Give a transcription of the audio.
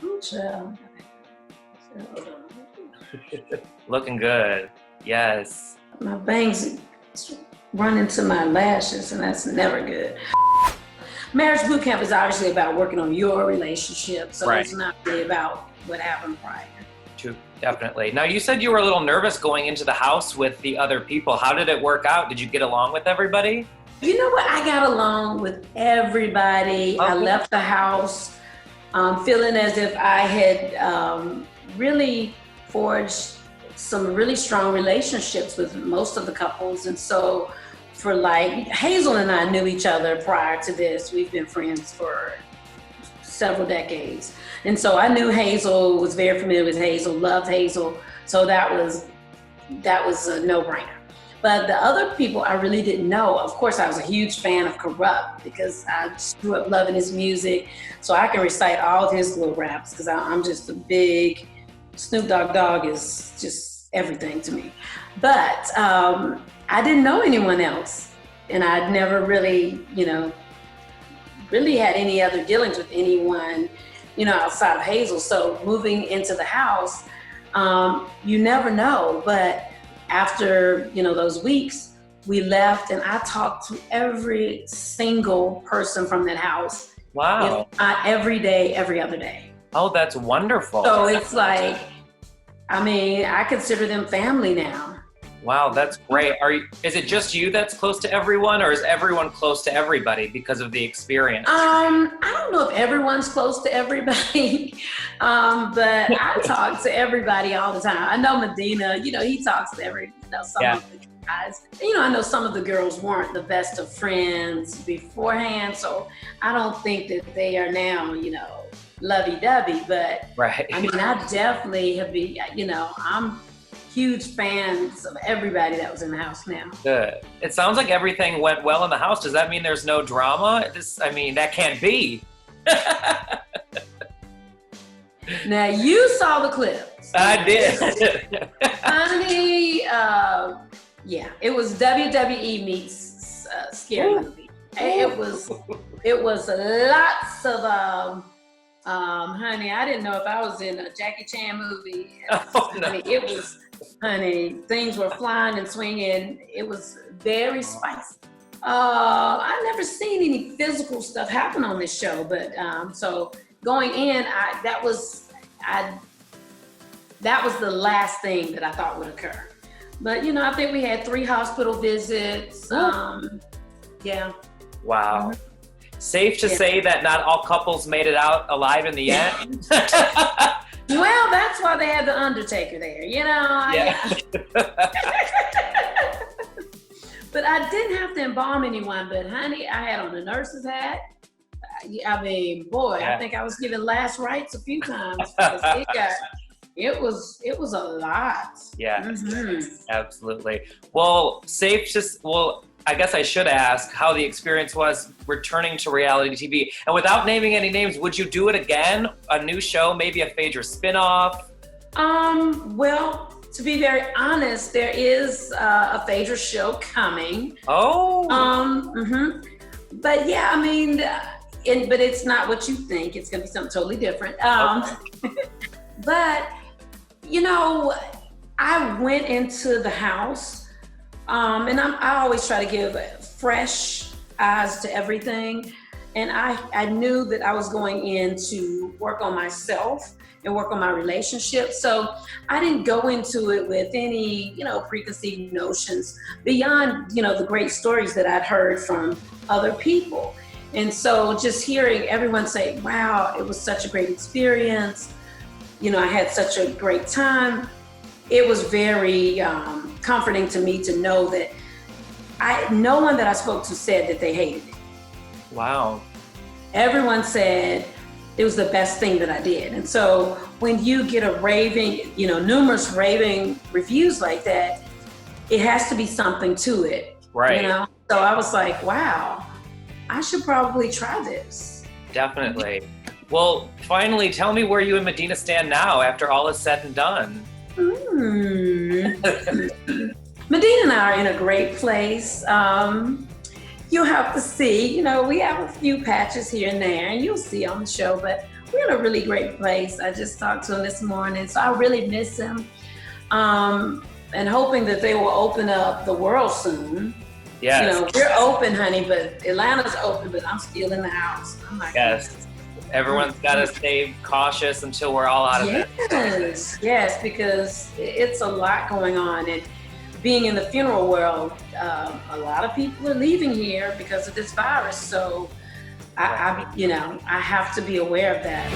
Ooh, child. Looking good. Yes. My bangs run into my lashes, and that's never good. Marriage boot camp is obviously about working on your relationship, so Right. it's not really about what happened prior. True, definitely. Now, you said you were a little nervous going into the house with the other people. How did it work out? Did you get along with everybody? You know what? I got along with everybody. I Okay. left the house feeling as if I had really forged some really strong relationships with most of the couples. And so for like, Hazel and I knew each other prior to this. We've been friends for several decades. And so I knew Hazel, was very familiar with Hazel, loved Hazel. So that was a no-brainer. But the other people I really didn't know. Of course, I was a huge fan of Corrupt because I just grew up loving his music. So I can recite all of his little raps because I'm just a big, Snoop Dogg is just everything to me. But I didn't know anyone else. And I'd never really, really had any other dealings with anyone, outside of Hazel. So moving into the house, you never know. But after, those weeks, we left and I talked to every single person from that house. Wow. If not every day, every other day. Oh, that's wonderful. So it's like, I consider them family now. Wow, that's great. Is it just you that's close to everyone, or is everyone close to everybody because of the experience? I don't know if everyone's close to everybody, but I talk to everybody all the time. I know Medina, he talks to some of the guys. I know some of the girls weren't the best of friends beforehand, so I don't think that they are now, lovey-dovey, but right. I definitely have been, I'm huge fans of everybody that was in the house now. Good. It sounds like everything went well in the house. Does that mean there's no drama? That can't be. Now, you saw the clips. I did. Honey, yeah, it was WWE meets scary movie. It was lots of, honey, I didn't know if I was in a Jackie Chan movie. Oh, no. Honey, things were flying and swinging. It was very spicy. I've never seen any physical stuff happen on this show, but so going in, that was the last thing that I thought would occur. But I think we had 3 hospital visits. Yeah. Wow. Safe to say that not all couples made it out alive in the end. Well, that's why they had the Undertaker there, Yeah. But I didn't have to embalm anyone, but honey, I had on the nurse's hat. I think I was given last rites a few times. It was a lot. Yeah, Mm-hmm. absolutely. Well, I guess I should ask how the experience was returning to reality TV. And without naming any names, would you do it again? A new show, maybe a Phaedra spinoff? Well, to be very honest, there is a Phaedra show coming. Oh. But yeah, but it's not what you think. It's gonna be something totally different. But I went into the house. And I always try to give fresh eyes to everything. And I knew that I was going in to work on myself and work on my relationship. So I didn't go into it with any, preconceived notions beyond, the great stories that I'd heard from other people. And so just hearing everyone say, wow, it was such a great experience. I had such a great time. It was very comforting to me to know that no one that I spoke to said that they hated it. Wow. Everyone said it was the best thing that I did. And so when you get numerous raving reviews like that, it has to be something to it. Right. So I was like, wow, I should probably try this. Definitely. Well, finally, tell me where you and Medina stand now after all is said and done. Medina and I are in a great place. You'll have to see, we have a few patches here and there, and you'll see on the show, but we're in a really great place. I just talked to him this morning, so I really miss him. And hoping that they will open up the world soon. Yes. You know, we're open, honey, but Atlanta's open, but I'm still in the house. I'm like, yes. Everyone's got to stay cautious until we're all out of it. Yes, because it's a lot going on. And being in the funeral world, a lot of people are leaving here because of this virus. So I have to be aware of that.